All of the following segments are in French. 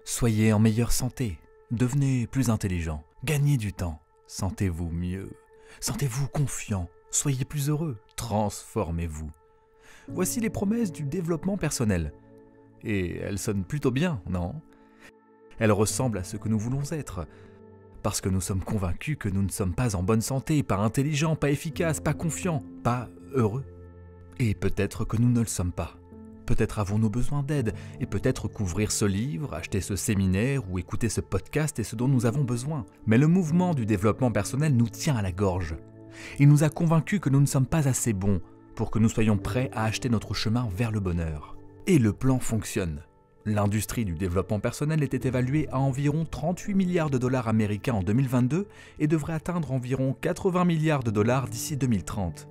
Soyez en meilleure santé, devenez plus intelligent, gagnez du temps, sentez-vous mieux, sentez-vous confiant, soyez plus heureux, transformez-vous. Voici les promesses du développement personnel. Et elles sonnent plutôt bien, non? Elles ressemblent à ce que nous voulons être. Parce que nous sommes convaincus que nous ne sommes pas en bonne santé, pas intelligents, pas efficaces, pas confiants, pas heureux. Et peut-être que nous ne le sommes pas. Peut-être avons-nous besoin d'aide, et peut-être qu'ouvrir ce livre, acheter ce séminaire ou écouter ce podcast est ce dont nous avons besoin. Mais le mouvement du développement personnel nous tient à la gorge. Il nous a convaincus que nous ne sommes pas assez bons pour que nous soyons prêts à acheter notre chemin vers le bonheur. Et le plan fonctionne. L'industrie du développement personnel était évaluée à environ 38 milliards de dollars américains en 2022 et devrait atteindre environ 80 milliards de dollars d'ici 2030.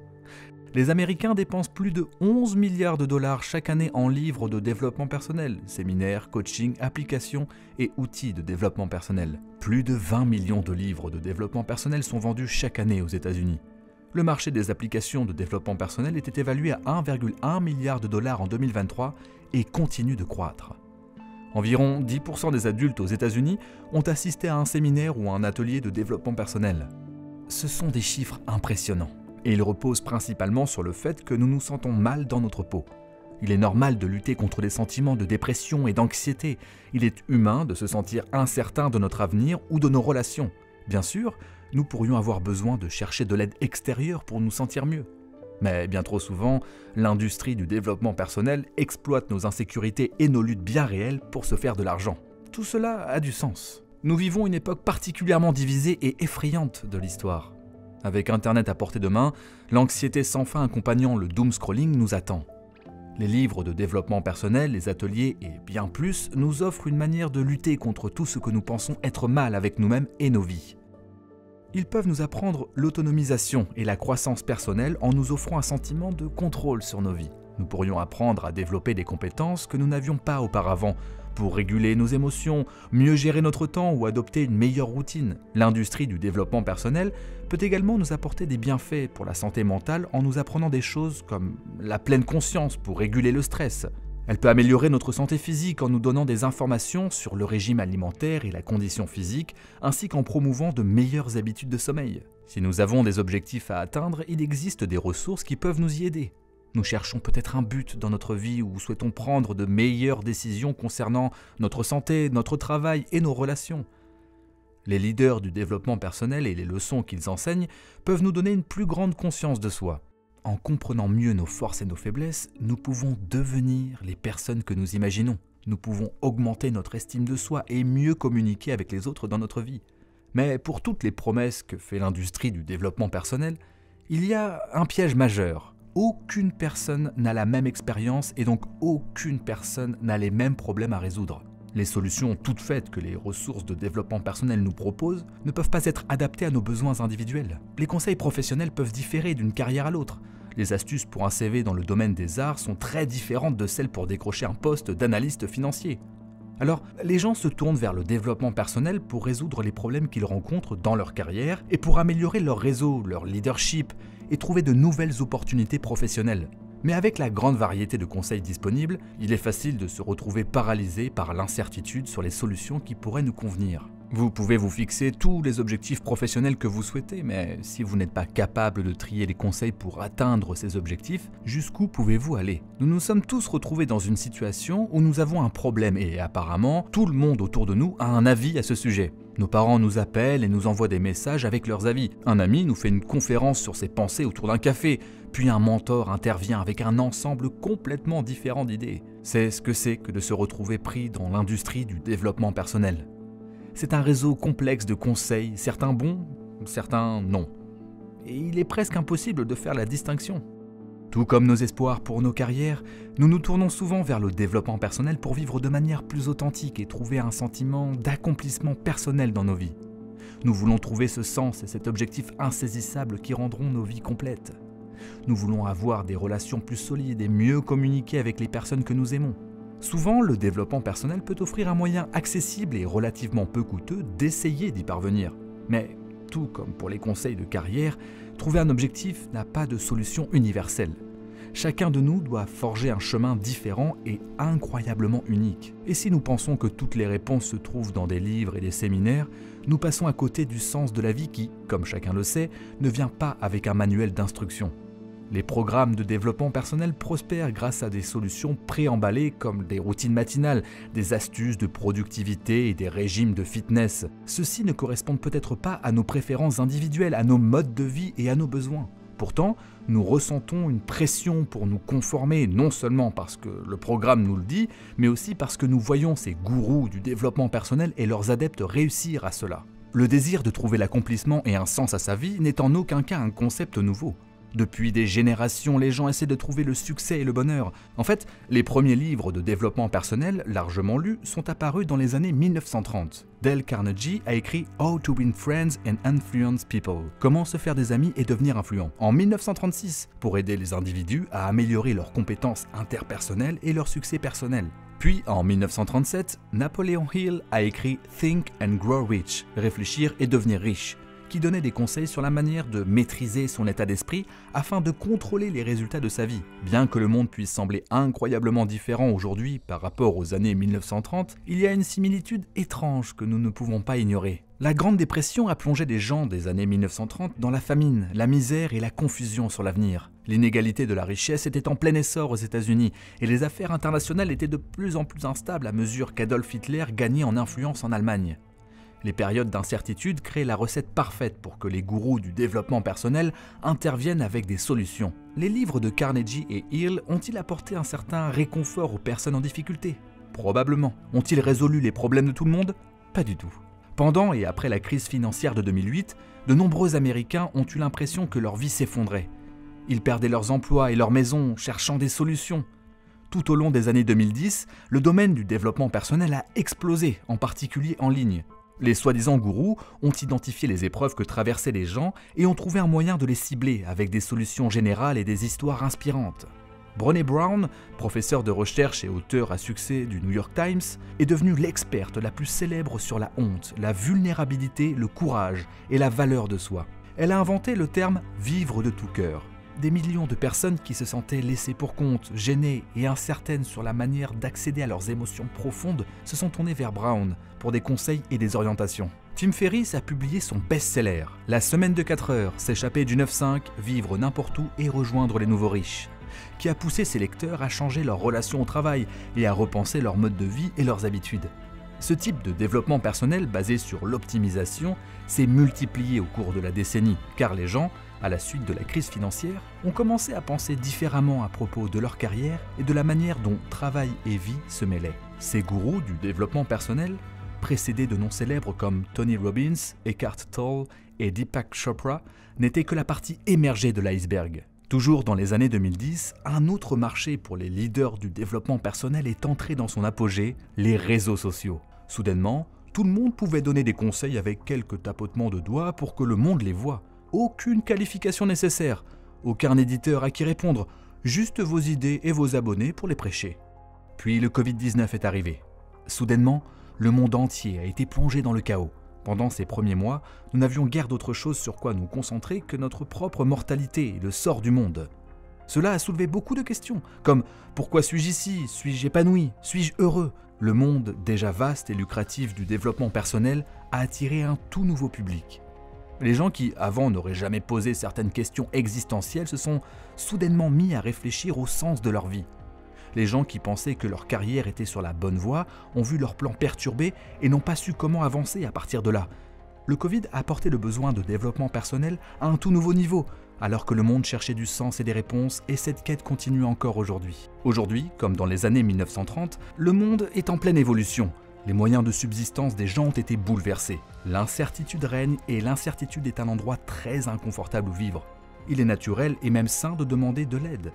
Les Américains dépensent plus de 11 milliards de dollars chaque année en livres de développement personnel, séminaires, coaching, applications et outils de développement personnel. Plus de 20 millions de livres de développement personnel sont vendus chaque année aux États-Unis. Le marché des applications de développement personnel était évalué à 1,1 milliard de dollars en 2023 et continue de croître. Environ 10% des adultes aux États-Unis ont assisté à un séminaire ou à un atelier de développement personnel. Ce sont des chiffres impressionnants et ils reposent principalement sur le fait que nous nous sentons mal dans notre peau. Il est normal de lutter contre des sentiments de dépression et d'anxiété. Il est humain de se sentir incertain de notre avenir ou de nos relations. Bien sûr, nous pourrions avoir besoin de chercher de l'aide extérieure pour nous sentir mieux. Mais bien trop souvent, l'industrie du développement personnel exploite nos insécurités et nos luttes bien réelles pour se faire de l'argent. Tout cela a du sens. Nous vivons une époque particulièrement divisée et effrayante de l'histoire. Avec Internet à portée de main, l'anxiété sans fin accompagnant le doom scrolling nous attend. Les livres de développement personnel, les ateliers et bien plus nous offrent une manière de lutter contre tout ce que nous pensons être mal avec nous-mêmes et nos vies. Ils peuvent nous apprendre l'autonomisation et la croissance personnelle en nous offrant un sentiment de contrôle sur nos vies. Nous pourrions apprendre à développer des compétences que nous n'avions pas auparavant pour réguler nos émotions, mieux gérer notre temps ou adopter une meilleure routine. L'industrie du développement personnel peut également nous apporter des bienfaits pour la santé mentale en nous apprenant des choses comme la pleine conscience pour réguler le stress. Elle peut améliorer notre santé physique en nous donnant des informations sur le régime alimentaire et la condition physique, ainsi qu'en promouvant de meilleures habitudes de sommeil. Si nous avons des objectifs à atteindre, il existe des ressources qui peuvent nous y aider. Nous cherchons peut-être un but dans notre vie ou souhaitons prendre de meilleures décisions concernant notre santé, notre travail et nos relations. Les leaders du développement personnel et les leçons qu'ils enseignent peuvent nous donner une plus grande conscience de soi. En comprenant mieux nos forces et nos faiblesses, nous pouvons devenir les personnes que nous imaginons. Nous pouvons augmenter notre estime de soi et mieux communiquer avec les autres dans notre vie. Mais pour toutes les promesses que fait l'industrie du développement personnel, il y a un piège majeur. Aucune personne n'a la même expérience et donc aucune personne n'a les mêmes problèmes à résoudre. Les solutions toutes faites que les ressources de développement personnel nous proposent ne peuvent pas être adaptées à nos besoins individuels. Les conseils professionnels peuvent différer d'une carrière à l'autre. Les astuces pour un CV dans le domaine des arts sont très différentes de celles pour décrocher un poste d'analyste financier. Alors, les gens se tournent vers le développement personnel pour résoudre les problèmes qu'ils rencontrent dans leur carrière et pour améliorer leur réseau, leur leadership et trouver de nouvelles opportunités professionnelles. Mais avec la grande variété de conseils disponibles, il est facile de se retrouver paralysé par l'incertitude sur les solutions qui pourraient nous convenir. Vous pouvez vous fixer tous les objectifs professionnels que vous souhaitez, mais si vous n'êtes pas capable de trier les conseils pour atteindre ces objectifs, jusqu'où pouvez-vous aller? Nous nous sommes tous retrouvés dans une situation où nous avons un problème et apparemment, tout le monde autour de nous a un avis à ce sujet. Nos parents nous appellent et nous envoient des messages avec leurs avis. Un ami nous fait une conférence sur ses pensées autour d'un café, puis un mentor intervient avec un ensemble complètement différent d'idées. C'est ce que c'est que de se retrouver pris dans l'industrie du développement personnel. C'est un réseau complexe de conseils, certains bons, certains non. Et il est presque impossible de faire la distinction. Tout comme nos espoirs pour nos carrières, nous nous tournons souvent vers le développement personnel pour vivre de manière plus authentique et trouver un sentiment d'accomplissement personnel dans nos vies. Nous voulons trouver ce sens et cet objectif insaisissable qui rendront nos vies complètes. Nous voulons avoir des relations plus solides et mieux communiquer avec les personnes que nous aimons. Souvent, le développement personnel peut offrir un moyen accessible et relativement peu coûteux d'essayer d'y parvenir. Mais, tout comme pour les conseils de carrière, trouver un objectif n'a pas de solution universelle. Chacun de nous doit forger un chemin différent et incroyablement unique. Et si nous pensons que toutes les réponses se trouvent dans des livres et des séminaires, nous passons à côté du sens de la vie qui, comme chacun le sait, ne vient pas avec un manuel d'instruction. Les programmes de développement personnel prospèrent grâce à des solutions préemballées comme des routines matinales, des astuces de productivité et des régimes de fitness. Ceux-ci ne correspondent peut-être pas à nos préférences individuelles, à nos modes de vie et à nos besoins. Pourtant, nous ressentons une pression pour nous conformer, non seulement parce que le programme nous le dit, mais aussi parce que nous voyons ces gourous du développement personnel et leurs adeptes réussir à cela. Le désir de trouver l'accomplissement et un sens à sa vie n'est en aucun cas un concept nouveau. Depuis des générations, les gens essaient de trouver le succès et le bonheur. En fait, les premiers livres de développement personnel, largement lus, sont apparus dans les années 1930. Dale Carnegie a écrit « How to win friends and influence people » Comment se faire des amis et devenir influent en 1936, pour aider les individus à améliorer leurs compétences interpersonnelles et leur succès personnel. Puis, en 1937, Napoleon Hill a écrit « Think and grow rich » Réfléchir et devenir riche, qui donnait des conseils sur la manière de maîtriser son état d'esprit afin de contrôler les résultats de sa vie. Bien que le monde puisse sembler incroyablement différent aujourd'hui par rapport aux années 1930, il y a une similitude étrange que nous ne pouvons pas ignorer. La Grande Dépression a plongé les gens des années 1930 dans la famine, la misère et la confusion sur l'avenir. L'inégalité de la richesse était en plein essor aux États-Unis et les affaires internationales étaient de plus en plus instables à mesure qu'Adolf Hitler gagnait en influence en Allemagne. Les périodes d'incertitude créent la recette parfaite pour que les gourous du développement personnel interviennent avec des solutions. Les livres de Carnegie et Hill ont-ils apporté un certain réconfort aux personnes en difficulté? Probablement. Ont-ils résolu les problèmes de tout le monde? Pas du tout. Pendant et après la crise financière de 2008, de nombreux Américains ont eu l'impression que leur vie s'effondrait. Ils perdaient leurs emplois et leurs maisons, cherchant des solutions. Tout au long des années 2010, le domaine du développement personnel a explosé, en particulier en ligne. Les soi-disant gourous ont identifié les épreuves que traversaient les gens et ont trouvé un moyen de les cibler avec des solutions générales et des histoires inspirantes. Brené Brown, professeure de recherche et auteure à succès du New York Times, est devenue l'experte la plus célèbre sur la honte, la vulnérabilité, le courage et la valeur de soi. Elle a inventé le terme « vivre de tout cœur ». Des millions de personnes qui se sentaient laissées pour compte, gênées et incertaines sur la manière d'accéder à leurs émotions profondes se sont tournées vers Brown pour des conseils et des orientations. Tim Ferriss a publié son best-seller « La semaine de 4 heures, s'échapper du 9-5, vivre n'importe où et rejoindre les nouveaux riches », qui a poussé ses lecteurs à changer leur relation au travail et à repenser leur mode de vie et leurs habitudes. Ce type de développement personnel basé sur l'optimisation s'est multiplié au cours de la décennie, car les gens, à la suite de la crise financière, ont commencé à penser différemment à propos de leur carrière et de la manière dont travail et vie se mêlaient. Ces gourous du développement personnel, précédés de noms célèbres comme Tony Robbins, Eckhart Tolle et Deepak Chopra, n'étaient que la partie émergée de l'iceberg. Toujours dans les années 2010, un autre marché pour les leaders du développement personnel est entré dans son apogée, les réseaux sociaux. Soudainement, tout le monde pouvait donner des conseils avec quelques tapotements de doigts pour que le monde les voie. Aucune qualification nécessaire, aucun éditeur à qui répondre, juste vos idées et vos abonnés pour les prêcher. Puis le Covid-19 est arrivé. Soudainement, le monde entier a été plongé dans le chaos. Pendant ces premiers mois, nous n'avions guère d'autre chose sur quoi nous concentrer que notre propre mortalité et le sort du monde. Cela a soulevé beaucoup de questions, comme « Pourquoi suis-je ici? Suis-je épanoui? Suis-je heureux ?» Le monde, déjà vaste et lucratif du développement personnel, a attiré un tout nouveau public. Les gens qui, avant, n'auraient jamais posé certaines questions existentielles se sont soudainement mis à réfléchir au sens de leur vie. Les gens qui pensaient que leur carrière était sur la bonne voie ont vu leur plan perturbé et n'ont pas su comment avancer à partir de là. Le Covid a porté le besoin de développement personnel à un tout nouveau niveau, alors que le monde cherchait du sens et des réponses, et cette quête continue encore aujourd'hui. Aujourd'hui, comme dans les années 1930, le monde est en pleine évolution. Les moyens de subsistance des gens ont été bouleversés. L'incertitude règne et l'incertitude est un endroit très inconfortable où vivre. Il est naturel et même sain de demander de l'aide.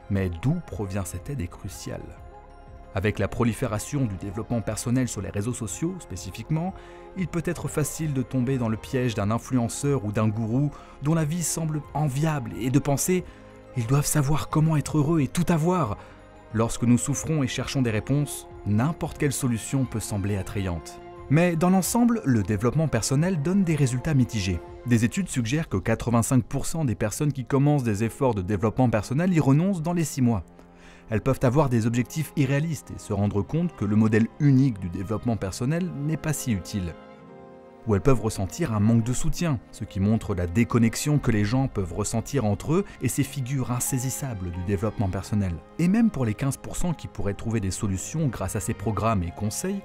Mais d'où provient cette aide est cruciale. Avec la prolifération du développement personnel sur les réseaux sociaux spécifiquement, il peut être facile de tomber dans le piège d'un influenceur ou d'un gourou dont la vie semble enviable et de penser « ils doivent savoir comment être heureux et tout avoir ». Lorsque nous souffrons et cherchons des réponses, n'importe quelle solution peut sembler attrayante. Mais dans l'ensemble, le développement personnel donne des résultats mitigés. Des études suggèrent que 85% des personnes qui commencent des efforts de développement personnel y renoncent dans les 6 mois. Elles peuvent avoir des objectifs irréalistes et se rendre compte que le modèle unique du développement personnel n'est pas si utile. Ou elles peuvent ressentir un manque de soutien, ce qui montre la déconnexion que les gens peuvent ressentir entre eux et ces figures insaisissables du développement personnel. Et même pour les 15% qui pourraient trouver des solutions grâce à ces programmes et conseils,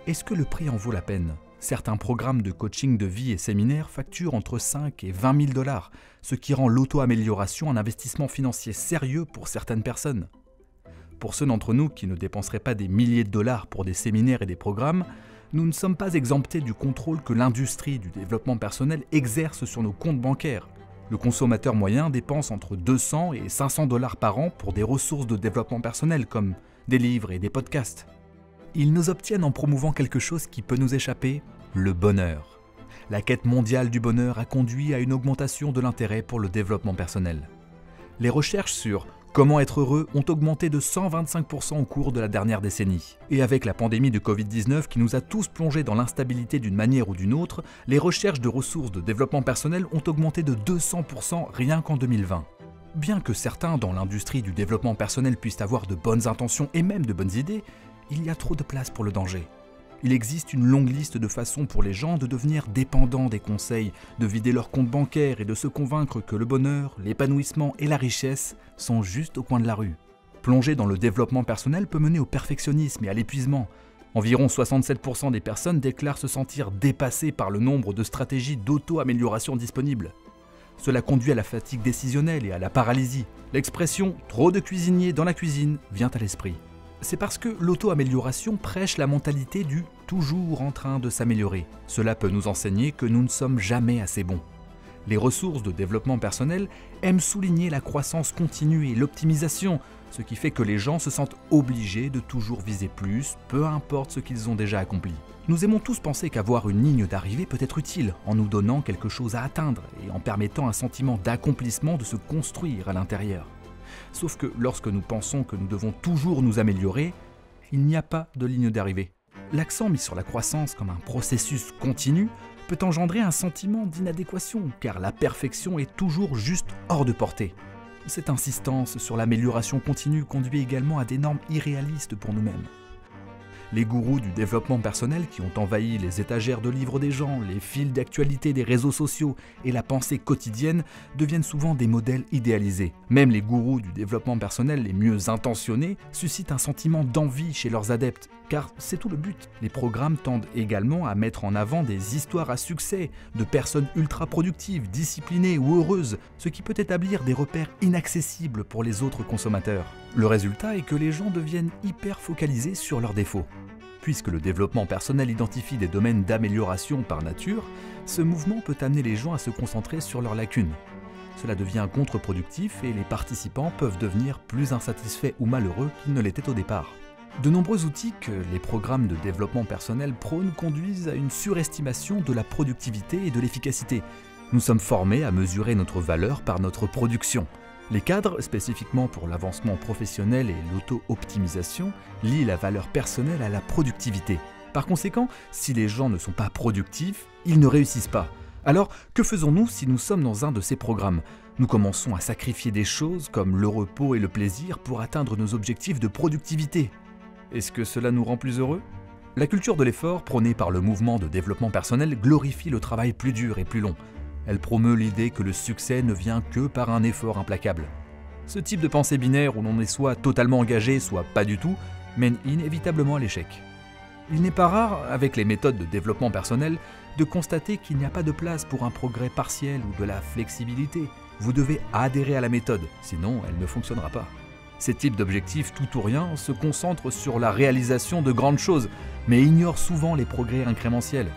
est-ce que le prix en vaut la peine ? Certains programmes de coaching de vie et séminaires facturent entre 5 et 20 000 $, ce qui rend l'auto-amélioration un investissement financier sérieux pour certaines personnes. Pour ceux d'entre nous qui ne dépenseraient pas des milliers de dollars pour des séminaires et des programmes, nous ne sommes pas exemptés du contrôle que l'industrie du développement personnel exerce sur nos comptes bancaires. Le consommateur moyen dépense entre 200 et 500 $ par an pour des ressources de développement personnel comme des livres et des podcasts. Ils nous obtiennent en promouvant quelque chose qui peut nous échapper, le bonheur. La quête mondiale du bonheur a conduit à une augmentation de l'intérêt pour le développement personnel. Les recherches sur comment être heureux ont augmenté de 125% au cours de la dernière décennie. Et avec la pandémie de Covid-19 qui nous a tous plongés dans l'instabilité d'une manière ou d'une autre, les recherches de ressources de développement personnel ont augmenté de 200% rien qu'en 2020. Bien que certains dans l'industrie du développement personnel puissent avoir de bonnes intentions et même de bonnes idées, il y a trop de place pour le danger. Il existe une longue liste de façons pour les gens de devenir dépendants des conseils, de vider leur compte bancaire et de se convaincre que le bonheur, l'épanouissement et la richesse sont juste au coin de la rue. Plonger dans le développement personnel peut mener au perfectionnisme et à l'épuisement. Environ 67% des personnes déclarent se sentir dépassées par le nombre de stratégies d'auto-amélioration disponibles. Cela conduit à la fatigue décisionnelle et à la paralysie. L'expression « trop de cuisiniers dans la cuisine » vient à l'esprit. C'est parce que l'auto-amélioration prêche la mentalité du « toujours en train de s'améliorer ». Cela peut nous enseigner que nous ne sommes jamais assez bons. Les ressources de développement personnel aiment souligner la croissance continue et l'optimisation, ce qui fait que les gens se sentent obligés de toujours viser plus, peu importe ce qu'ils ont déjà accompli. Nous aimons tous penser qu'avoir une ligne d'arrivée peut être utile en nous donnant quelque chose à atteindre et en permettant un sentiment d'accomplissement de se construire à l'intérieur. Sauf que lorsque nous pensons que nous devons toujours nous améliorer, il n'y a pas de ligne d'arrivée. L'accent mis sur la croissance comme un processus continu peut engendrer un sentiment d'inadéquation, car la perfection est toujours juste hors de portée. Cette insistance sur l'amélioration continue conduit également à des normes irréalistes pour nous-mêmes. Les gourous du développement personnel qui ont envahi les étagères de livres des gens, les fils d'actualité des réseaux sociaux et la pensée quotidienne deviennent souvent des modèles idéalisés. Même les gourous du développement personnel les mieux intentionnés suscitent un sentiment d'envie chez leurs adeptes, car c'est tout le but. Les programmes tendent également à mettre en avant des histoires à succès de personnes ultra productives, disciplinées ou heureuses, ce qui peut établir des repères inaccessibles pour les autres consommateurs. Le résultat est que les gens deviennent hyper focalisés sur leurs défauts. Puisque le développement personnel identifie des domaines d'amélioration par nature, ce mouvement peut amener les gens à se concentrer sur leurs lacunes. Cela devient contre-productif et les participants peuvent devenir plus insatisfaits ou malheureux qu'ils ne l'étaient au départ. De nombreux outils que les programmes de développement personnel prônent conduisent à une surestimation de la productivité et de l'efficacité. Nous sommes formés à mesurer notre valeur par notre production. Les cadres, spécifiquement pour l'avancement professionnel et l'auto-optimisation, lient la valeur personnelle à la productivité. Par conséquent, si les gens ne sont pas productifs, ils ne réussissent pas. Alors, que faisons-nous si nous sommes dans un de ces programmes ? Nous commençons à sacrifier des choses comme le repos et le plaisir pour atteindre nos objectifs de productivité. Est-ce que cela nous rend plus heureux ? La culture de l'effort, prônée par le mouvement de développement personnel, glorifie le travail plus dur et plus long. Elle promeut l'idée que le succès ne vient que par un effort implacable. Ce type de pensée binaire où l'on est soit totalement engagé, soit pas du tout, mène inévitablement à l'échec. Il n'est pas rare, avec les méthodes de développement personnel, de constater qu'il n'y a pas de place pour un progrès partiel ou de la flexibilité. Vous devez adhérer à la méthode, sinon elle ne fonctionnera pas. Ces types d'objectifs tout ou rien se concentrent sur la réalisation de grandes choses, mais ignorent souvent les progrès incrémentiels.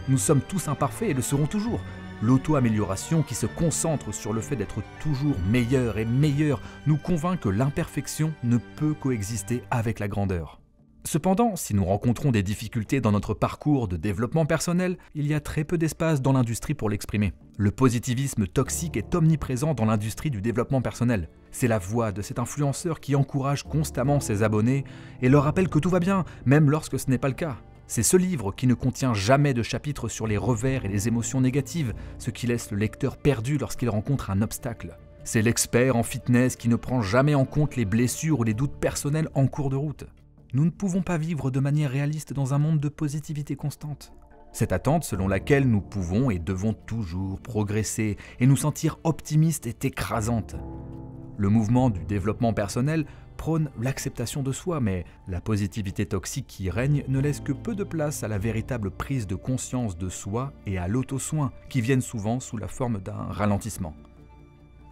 Nous sommes tous imparfaits et le serons toujours. L'auto-amélioration qui se concentre sur le fait d'être toujours meilleur et meilleur nous convainc que l'imperfection ne peut coexister avec la grandeur. Cependant, si nous rencontrons des difficultés dans notre parcours de développement personnel, il y a très peu d'espace dans l'industrie pour l'exprimer. Le positivisme toxique est omniprésent dans l'industrie du développement personnel. C'est la voix de cet influenceur qui encourage constamment ses abonnés et leur rappelle que tout va bien, même lorsque ce n'est pas le cas. C'est ce livre qui ne contient jamais de chapitre sur les revers et les émotions négatives, ce qui laisse le lecteur perdu lorsqu'il rencontre un obstacle. C'est l'expert en fitness qui ne prend jamais en compte les blessures ou les doutes personnels en cours de route. Nous ne pouvons pas vivre de manière réaliste dans un monde de positivité constante. Cette attente selon laquelle nous pouvons et devons toujours progresser et nous sentir optimistes est écrasante. Le mouvement du développement personnel prône l'acceptation de soi, mais la positivité toxique qui règne ne laisse que peu de place à la véritable prise de conscience de soi et à l'auto-soin, qui viennent souvent sous la forme d'un ralentissement.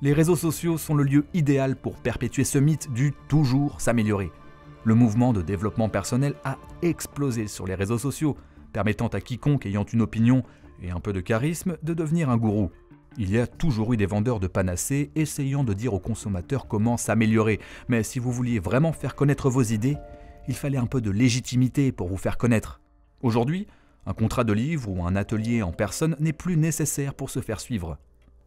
Les réseaux sociaux sont le lieu idéal pour perpétuer ce mythe du « toujours s'améliorer ». Le mouvement de développement personnel a explosé sur les réseaux sociaux, permettant à quiconque ayant une opinion et un peu de charisme de devenir un gourou. Il y a toujours eu des vendeurs de panacées essayant de dire aux consommateurs comment s'améliorer, mais si vous vouliez vraiment faire connaître vos idées, il fallait un peu de légitimité pour vous faire connaître. Aujourd'hui, un contrat de livre ou un atelier en personne n'est plus nécessaire pour se faire suivre.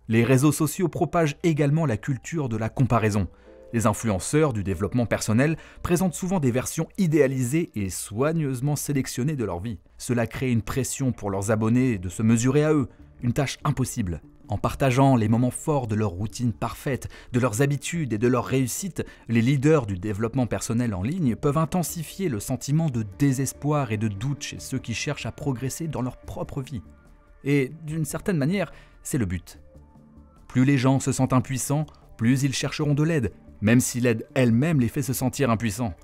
Les réseaux sociaux propagent également la culture de la comparaison. Les influenceurs du développement personnel présentent souvent des versions idéalisées et soigneusement sélectionnées de leur vie. Cela crée une pression pour leurs abonnés de se mesurer à eux, une tâche impossible. En partageant les moments forts de leur routine parfaite, de leurs habitudes et de leur réussite, les leaders du développement personnel en ligne peuvent intensifier le sentiment de désespoir et de doute chez ceux qui cherchent à progresser dans leur propre vie. Et d'une certaine manière, c'est le but. Plus les gens se sentent impuissants, plus ils chercheront de l'aide, même si l'aide elle-même les fait se sentir impuissants.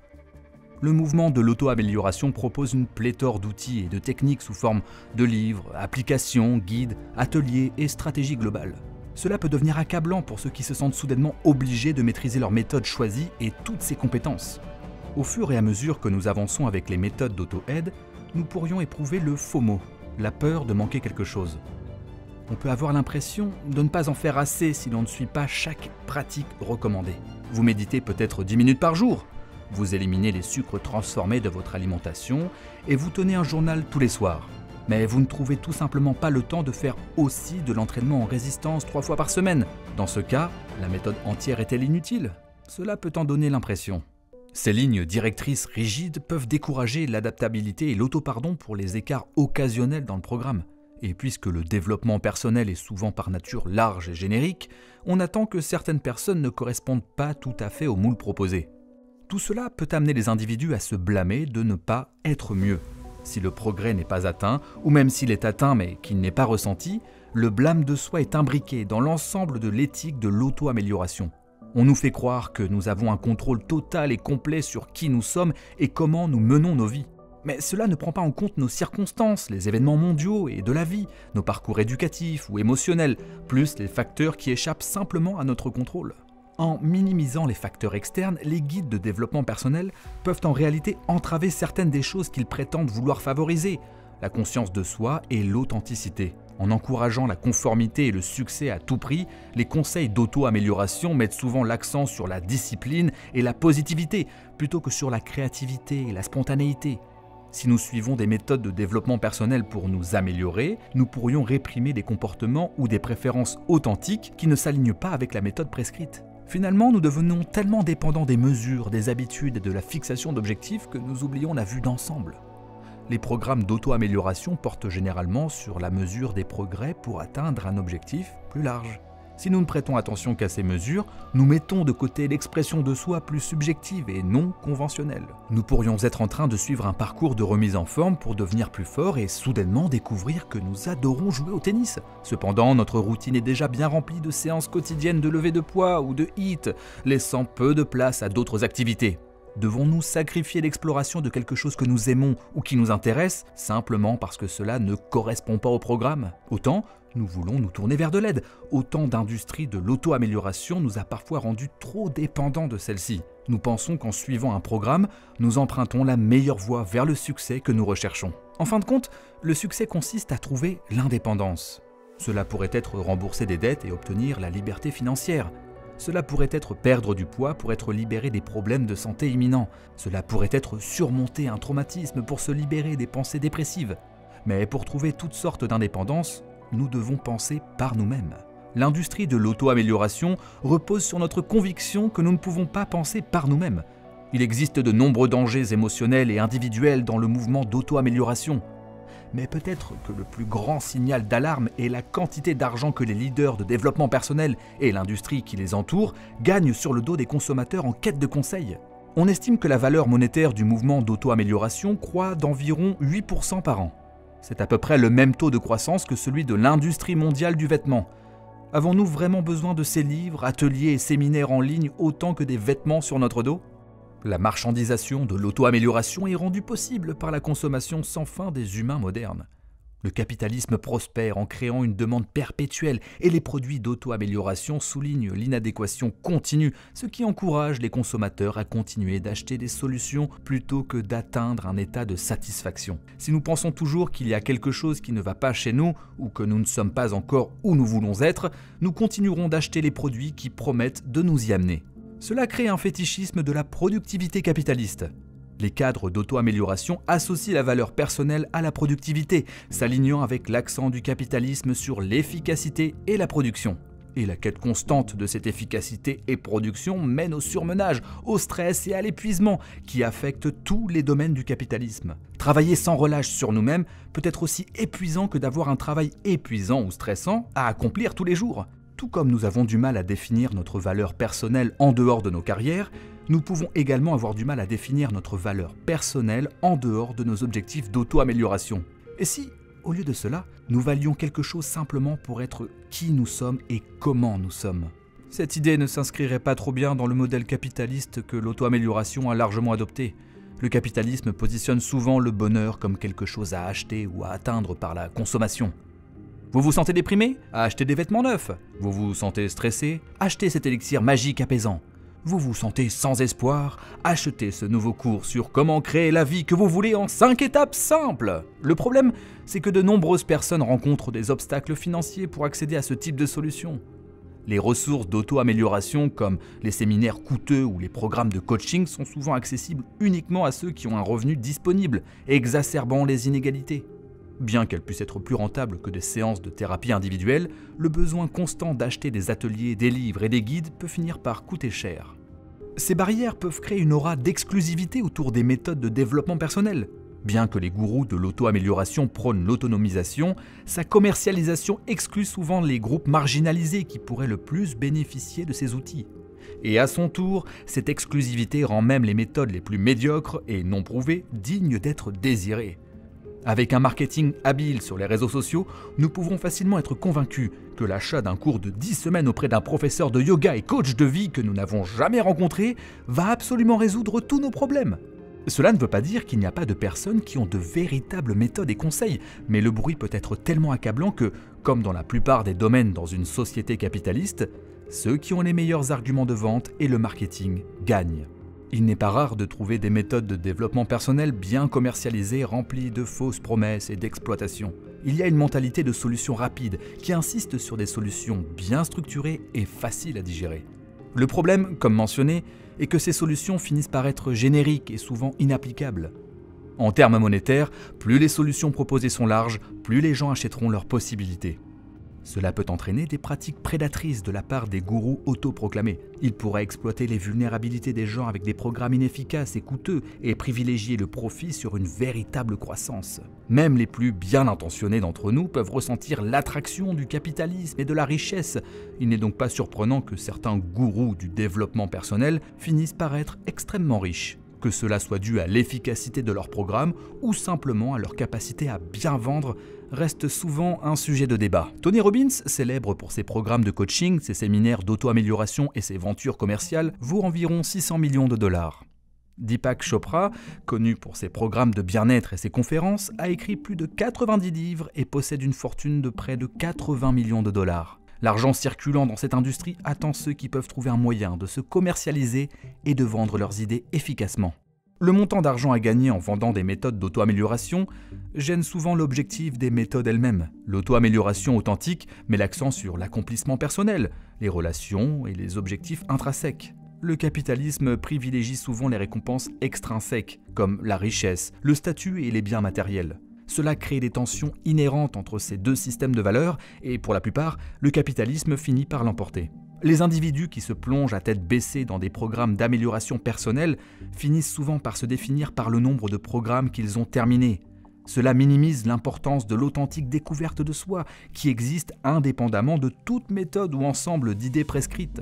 Le mouvement de l'auto-amélioration propose une pléthore d'outils et de techniques sous forme de livres, applications, guides, ateliers et stratégies globales. Cela peut devenir accablant pour ceux qui se sentent soudainement obligés de maîtriser leur méthode choisie et toutes ses compétences. Au fur et à mesure que nous avançons avec les méthodes d'auto-aide, nous pourrions éprouver le FOMO, la peur de manquer quelque chose. On peut avoir l'impression de ne pas en faire assez si l'on ne suit pas chaque pratique recommandée. Vous méditez peut-être 10 minutes par jour. Vous éliminez les sucres transformés de votre alimentation et vous tenez un journal tous les soirs. Mais vous ne trouvez tout simplement pas le temps de faire aussi de l'entraînement en résistance 3 fois par semaine. Dans ce cas, la méthode entière est-elle inutile? Cela peut en donner l'impression. Ces lignes directrices rigides peuvent décourager l'adaptabilité et l'autopardon pour les écarts occasionnels dans le programme. Et puisque le développement personnel est souvent par nature large et générique, on attend que certaines personnes ne correspondent pas tout à fait au moule proposé. Tout cela peut amener les individus à se blâmer de ne pas être mieux. Si le progrès n'est pas atteint, ou même s'il est atteint mais qu'il n'est pas ressenti, le blâme de soi est imbriqué dans l'ensemble de l'éthique de l'auto-amélioration. On nous fait croire que nous avons un contrôle total et complet sur qui nous sommes et comment nous menons nos vies. Mais cela ne prend pas en compte nos circonstances, les événements mondiaux et de la vie, nos parcours éducatifs ou émotionnels, plus les facteurs qui échappent simplement à notre contrôle. En minimisant les facteurs externes, les guides de développement personnel peuvent en réalité entraver certaines des choses qu'ils prétendent vouloir favoriser, la conscience de soi et l'authenticité. En encourageant la conformité et le succès à tout prix, les conseils d'auto-amélioration mettent souvent l'accent sur la discipline et la positivité, plutôt que sur la créativité et la spontanéité. Si nous suivons des méthodes de développement personnel pour nous améliorer, nous pourrions réprimer des comportements ou des préférences authentiques qui ne s'alignent pas avec la méthode prescrite. Finalement, nous devenons tellement dépendants des mesures, des habitudes et de la fixation d'objectifs que nous oublions la vue d'ensemble. Les programmes d'auto-amélioration portent généralement sur la mesure des progrès pour atteindre un objectif plus large. Si nous ne prêtons attention qu'à ces mesures, nous mettons de côté l'expression de soi plus subjective et non conventionnelle. Nous pourrions être en train de suivre un parcours de remise en forme pour devenir plus fort et soudainement découvrir que nous adorons jouer au tennis. Cependant, notre routine est déjà bien remplie de séances quotidiennes de levée de poids ou de HIIT, laissant peu de place à d'autres activités. Devons-nous sacrifier l'exploration de quelque chose que nous aimons ou qui nous intéresse simplement parce que cela ne correspond pas au programme? Autant nous voulons nous tourner vers de l'aide. Autant d'industrie de l'auto-amélioration nous a parfois rendus trop dépendants de celle-ci. Nous pensons qu'en suivant un programme, nous empruntons la meilleure voie vers le succès que nous recherchons. En fin de compte, le succès consiste à trouver l'indépendance. Cela pourrait être rembourser des dettes et obtenir la liberté financière. Cela pourrait être perdre du poids pour être libéré des problèmes de santé imminents. Cela pourrait être surmonter un traumatisme pour se libérer des pensées dépressives. Mais pour trouver toutes sortes d'indépendance, nous devons penser par nous-mêmes. L'industrie de l'auto-amélioration repose sur notre conviction que nous ne pouvons pas penser par nous-mêmes. Il existe de nombreux dangers émotionnels et individuels dans le mouvement d'auto-amélioration. Mais peut-être que le plus grand signal d'alarme est la quantité d'argent que les leaders de développement personnel et l'industrie qui les entoure gagnent sur le dos des consommateurs en quête de conseils. On estime que la valeur monétaire du mouvement d'auto-amélioration croît d'environ 8% par an. C'est à peu près le même taux de croissance que celui de l'industrie mondiale du vêtement. Avons-nous vraiment besoin de ces livres, ateliers et séminaires en ligne autant que des vêtements sur notre dos ? La marchandisation de l'auto-amélioration est rendue possible par la consommation sans fin des humains modernes. Le capitalisme prospère en créant une demande perpétuelle et les produits d'auto-amélioration soulignent l'inadéquation continue, ce qui encourage les consommateurs à continuer d'acheter des solutions plutôt que d'atteindre un état de satisfaction. Si nous pensons toujours qu'il y a quelque chose qui ne va pas chez nous ou que nous ne sommes pas encore où nous voulons être, nous continuerons d'acheter les produits qui promettent de nous y amener. Cela crée un fétichisme de la productivité capitaliste. Les cadres d'auto-amélioration associent la valeur personnelle à la productivité, s'alignant avec l'accent du capitalisme sur l'efficacité et la production. Et la quête constante de cette efficacité et production mène au surmenage, au stress et à l'épuisement qui affectent tous les domaines du capitalisme. Travailler sans relâche sur nous-mêmes peut être aussi épuisant que d'avoir un travail épuisant ou stressant à accomplir tous les jours. Tout comme nous avons du mal à définir notre valeur personnelle en dehors de nos carrières, nous pouvons également avoir du mal à définir notre valeur personnelle en dehors de nos objectifs d'auto-amélioration. Et si, au lieu de cela, nous valions quelque chose simplement pour être qui nous sommes et comment nous sommes ? Cette idée ne s'inscrirait pas trop bien dans le modèle capitaliste que l'auto-amélioration a largement adopté. Le capitalisme positionne souvent le bonheur comme quelque chose à acheter ou à atteindre par la consommation. Vous vous sentez déprimé ? Achetez des vêtements neufs. Vous vous sentez stressé ? Achetez cet élixir magique apaisant. Vous vous sentez sans espoir ? Achetez ce nouveau cours sur comment créer la vie que vous voulez en 5 étapes simples. Le problème, c'est que de nombreuses personnes rencontrent des obstacles financiers pour accéder à ce type de solution. Les ressources d'auto-amélioration comme les séminaires coûteux ou les programmes de coaching sont souvent accessibles uniquement à ceux qui ont un revenu disponible, exacerbant les inégalités. Bien qu'elles puissent être plus rentables que des séances de thérapie individuelle, le besoin constant d'acheter des ateliers, des livres et des guides peut finir par coûter cher. Ces barrières peuvent créer une aura d'exclusivité autour des méthodes de développement personnel. Bien que les gourous de l'auto-amélioration prônent l'autonomisation, sa commercialisation exclut souvent les groupes marginalisés qui pourraient le plus bénéficier de ces outils. Et à son tour, cette exclusivité rend même les méthodes les plus médiocres et non prouvées dignes d'être désirées. Avec un marketing habile sur les réseaux sociaux, nous pouvons facilement être convaincus que l'achat d'un cours de 10 semaines auprès d'un professeur de yoga et coach de vie que nous n'avons jamais rencontré va absolument résoudre tous nos problèmes. Cela ne veut pas dire qu'il n'y a pas de personnes qui ont de véritables méthodes et conseils, mais le bruit peut être tellement accablant que, comme dans la plupart des domaines dans une société capitaliste, ceux qui ont les meilleurs arguments de vente et le marketing gagnent. Il n'est pas rare de trouver des méthodes de développement personnel bien commercialisées remplies de fausses promesses et d'exploitation. Il y a une mentalité de solutions rapides qui insiste sur des solutions bien structurées et faciles à digérer. Le problème, comme mentionné, est que ces solutions finissent par être génériques et souvent inapplicables. En termes monétaires, plus les solutions proposées sont larges, plus les gens achèteront leurs possibilités. Cela peut entraîner des pratiques prédatrices de la part des gourous autoproclamés. Ils pourraient exploiter les vulnérabilités des gens avec des programmes inefficaces et coûteux et privilégier le profit sur une véritable croissance. Même les plus bien intentionnés d'entre nous peuvent ressentir l'attraction du capitalisme et de la richesse. Il n'est donc pas surprenant que certains gourous du développement personnel finissent par être extrêmement riches. Que cela soit dû à l'efficacité de leur programme ou simplement à leur capacité à bien vendre, reste souvent un sujet de débat. Tony Robbins, célèbre pour ses programmes de coaching, ses séminaires d'auto-amélioration et ses ventures commerciales, vaut environ 600 millions de dollars. Deepak Chopra, connu pour ses programmes de bien-être et ses conférences, a écrit plus de 90 livres et possède une fortune de près de 80 millions de dollars. L'argent circulant dans cette industrie attend ceux qui peuvent trouver un moyen de se commercialiser et de vendre leurs idées efficacement. Le montant d'argent à gagner en vendant des méthodes d'auto-amélioration gêne souvent l'objectif des méthodes elles-mêmes. L'auto-amélioration authentique met l'accent sur l'accomplissement personnel, les relations et les objectifs intrinsèques. Le capitalisme privilégie souvent les récompenses extrinsèques, comme la richesse, le statut et les biens matériels. Cela crée des tensions inhérentes entre ces deux systèmes de valeurs et, pour la plupart, le capitalisme finit par l'emporter. Les individus qui se plongent à tête baissée dans des programmes d'amélioration personnelle finissent souvent par se définir par le nombre de programmes qu'ils ont terminés. Cela minimise l'importance de l'authentique découverte de soi, qui existe indépendamment de toute méthode ou ensemble d'idées prescrites.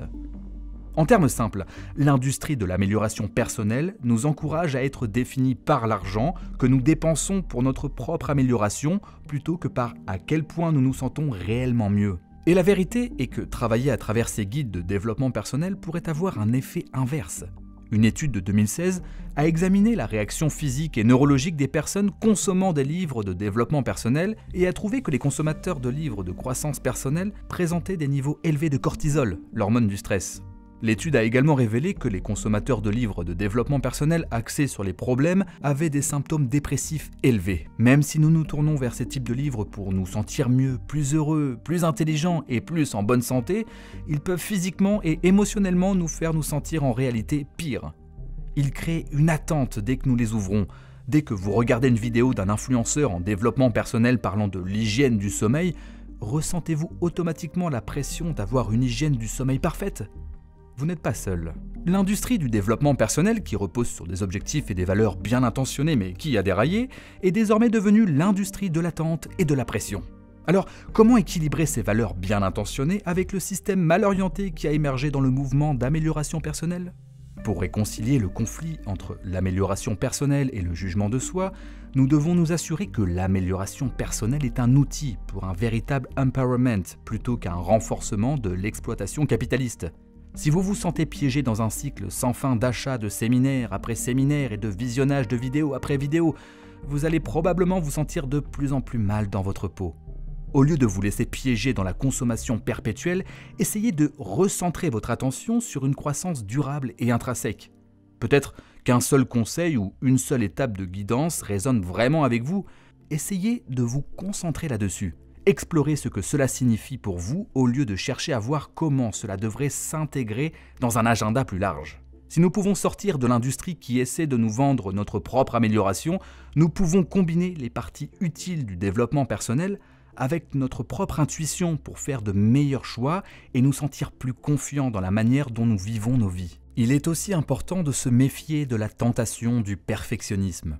En termes simples, l'industrie de l'amélioration personnelle nous encourage à être définis par l'argent que nous dépensons pour notre propre amélioration plutôt que par à quel point nous nous sentons réellement mieux. Et la vérité est que travailler à travers ces guides de développement personnel pourrait avoir un effet inverse. Une étude de 2016 a examiné la réaction physique et neurologique des personnes consommant des livres de développement personnel et a trouvé que les consommateurs de livres de croissance personnelle présentaient des niveaux élevés de cortisol, l'hormone du stress. L'étude a également révélé que les consommateurs de livres de développement personnel axés sur les problèmes avaient des symptômes dépressifs élevés. Même si nous nous tournons vers ces types de livres pour nous sentir mieux, plus heureux, plus intelligents et plus en bonne santé, ils peuvent physiquement et émotionnellement nous faire nous sentir en réalité pire. Ils créent une attente dès que nous les ouvrons. Dès que vous regardez une vidéo d'un influenceur en développement personnel parlant de l'hygiène du sommeil, ressentez-vous automatiquement la pression d'avoir une hygiène du sommeil parfaite ? Vous n'êtes pas seul. L'industrie du développement personnel, qui repose sur des objectifs et des valeurs bien intentionnés mais qui a déraillé, est désormais devenue l'industrie de l'attente et de la pression. Alors, comment équilibrer ces valeurs bien intentionnées avec le système mal orienté qui a émergé dans le mouvement d'amélioration personnelle ? Pour réconcilier le conflit entre l'amélioration personnelle et le jugement de soi, nous devons nous assurer que l'amélioration personnelle est un outil pour un véritable empowerment plutôt qu'un renforcement de l'exploitation capitaliste. Si vous vous sentez piégé dans un cycle sans fin d'achat de séminaires après séminaires et de visionnage de vidéo après vidéo, vous allez probablement vous sentir de plus en plus mal dans votre peau. Au lieu de vous laisser piéger dans la consommation perpétuelle, essayez de recentrer votre attention sur une croissance durable et intrinsèque. Peut-être qu'un seul conseil ou une seule étape de guidance résonne vraiment avec vous. Essayez de vous concentrer là-dessus. Explorez ce que cela signifie pour vous au lieu de chercher à voir comment cela devrait s'intégrer dans un agenda plus large. Si nous pouvons sortir de l'industrie qui essaie de nous vendre notre propre amélioration, nous pouvons combiner les parties utiles du développement personnel avec notre propre intuition pour faire de meilleurs choix et nous sentir plus confiants dans la manière dont nous vivons nos vies. Il est aussi important de se méfier de la tentation du perfectionnisme.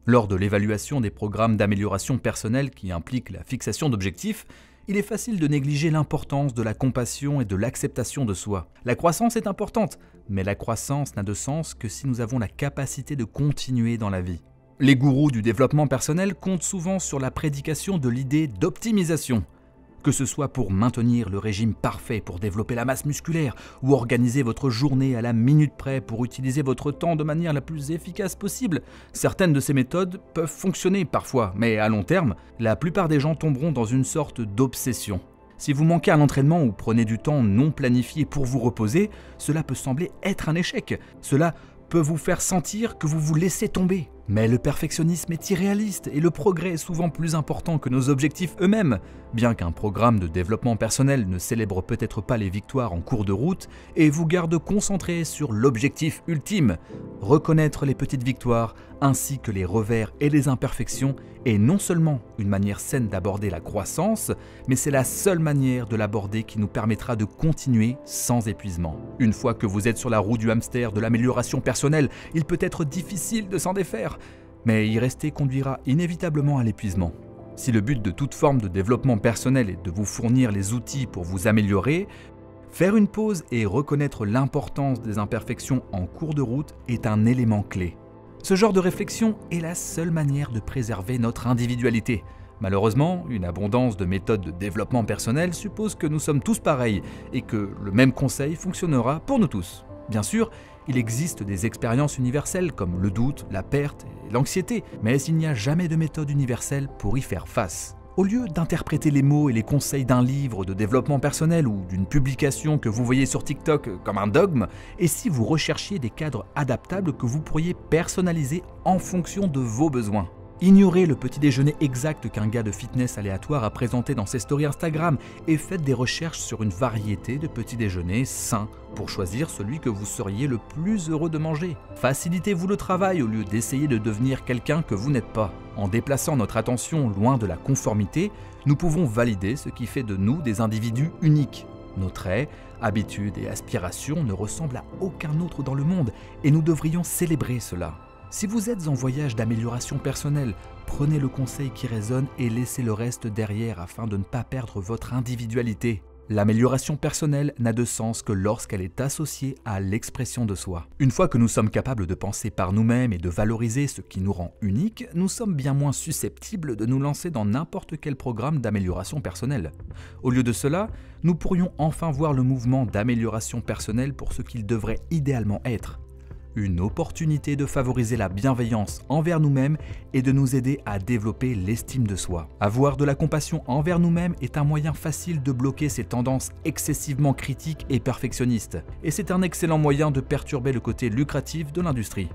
Lors de l'évaluation des programmes d'amélioration personnelle qui impliquent la fixation d'objectifs, il est facile de négliger l'importance de la compassion et de l'acceptation de soi. La croissance est importante, mais la croissance n'a de sens que si nous avons la capacité de continuer dans la vie. Les gourous du développement personnel comptent souvent sur la prédication de l'idée d'optimisation. Que ce soit pour maintenir le régime parfait pour développer la masse musculaire ou organiser votre journée à la minute près pour utiliser votre temps de manière la plus efficace possible, certaines de ces méthodes peuvent fonctionner parfois, mais à long terme, la plupart des gens tomberont dans une sorte d'obsession. Si vous manquez à l'entraînement ou prenez du temps non planifié pour vous reposer, cela peut sembler être un échec. Cela peut vous faire sentir que vous vous laissez tomber. Mais le perfectionnisme est irréaliste et le progrès est souvent plus important que nos objectifs eux-mêmes. Bien qu'un programme de développement personnel ne célèbre peut-être pas les victoires en cours de route et vous garde concentré sur l'objectif ultime, reconnaître les petites victoires ainsi que les revers et les imperfections est non seulement une manière saine d'aborder la croissance, mais c'est la seule manière de l'aborder qui nous permettra de continuer sans épuisement. Une fois que vous êtes sur la roue du hamster de l'amélioration personnelle, il peut être difficile de s'en défaire, mais y rester conduira inévitablement à l'épuisement. Si le but de toute forme de développement personnel est de vous fournir les outils pour vous améliorer, faire une pause et reconnaître l'importance des imperfections en cours de route est un élément clé. Ce genre de réflexion est la seule manière de préserver notre individualité. Malheureusement, une abondance de méthodes de développement personnel suppose que nous sommes tous pareils et que le même conseil fonctionnera pour nous tous. Bien sûr, il existe des expériences universelles comme le doute, la perte et l'anxiété, mais il n'y a jamais de méthode universelle pour y faire face. Au lieu d'interpréter les mots et les conseils d'un livre de développement personnel ou d'une publication que vous voyez sur TikTok comme un dogme, et si vous recherchiez des cadres adaptables que vous pourriez personnaliser en fonction de vos besoins. Ignorez le petit déjeuner exact qu'un gars de fitness aléatoire a présenté dans ses stories Instagram et faites des recherches sur une variété de petits déjeuners sains pour choisir celui que vous seriez le plus heureux de manger. Facilitez-vous le travail au lieu d'essayer de devenir quelqu'un que vous n'êtes pas. En déplaçant notre attention loin de la conformité, nous pouvons valider ce qui fait de nous des individus uniques. Nos traits, habitudes et aspirations ne ressemblent à aucun autre dans le monde et nous devrions célébrer cela. Si vous êtes en voyage d'amélioration personnelle, prenez le conseil qui résonne et laissez le reste derrière afin de ne pas perdre votre individualité. L'amélioration personnelle n'a de sens que lorsqu'elle est associée à l'expression de soi. Une fois que nous sommes capables de penser par nous-mêmes et de valoriser ce qui nous rend uniques, nous sommes bien moins susceptibles de nous lancer dans n'importe quel programme d'amélioration personnelle. Au lieu de cela, nous pourrions enfin voir le mouvement d'amélioration personnelle pour ce qu'il devrait idéalement être. Une opportunité de favoriser la bienveillance envers nous-mêmes et de nous aider à développer l'estime de soi. Avoir de la compassion envers nous-mêmes est un moyen facile de bloquer ces tendances excessivement critiques et perfectionnistes. Et c'est un excellent moyen de perturber le côté lucratif de l'industrie.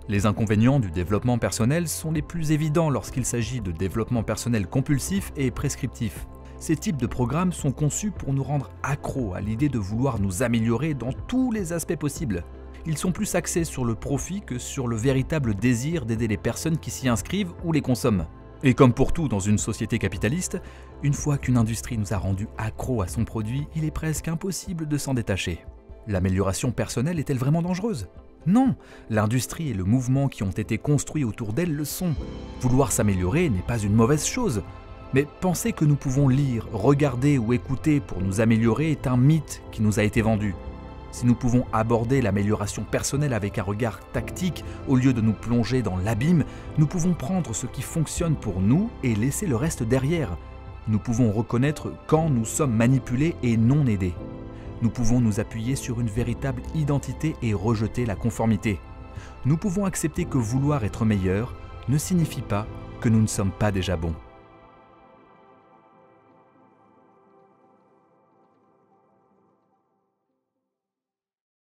Les inconvénients du développement personnel sont les plus évidents lorsqu'il s'agit de développement personnel compulsif et prescriptif. Ces types de programmes sont conçus pour nous rendre accros à l'idée de vouloir nous améliorer dans tous les aspects possibles. Ils sont plus axés sur le profit que sur le véritable désir d'aider les personnes qui s'y inscrivent ou les consomment. Et comme pour tout dans une société capitaliste, une fois qu'une industrie nous a rendus accros à son produit, il est presque impossible de s'en détacher. L'amélioration personnelle est-elle vraiment dangereuse ? Non, l'industrie et le mouvement qui ont été construits autour d'elle le sont. Vouloir s'améliorer n'est pas une mauvaise chose. Mais penser que nous pouvons lire, regarder ou écouter pour nous améliorer est un mythe qui nous a été vendu. Si nous pouvons aborder l'amélioration personnelle avec un regard tactique au lieu de nous plonger dans l'abîme, nous pouvons prendre ce qui fonctionne pour nous et laisser le reste derrière. Nous pouvons reconnaître quand nous sommes manipulés et non aidés. Nous pouvons nous appuyer sur une véritable identité et rejeter la conformité. Nous pouvons accepter que vouloir être meilleur ne signifie pas que nous ne sommes pas déjà bons.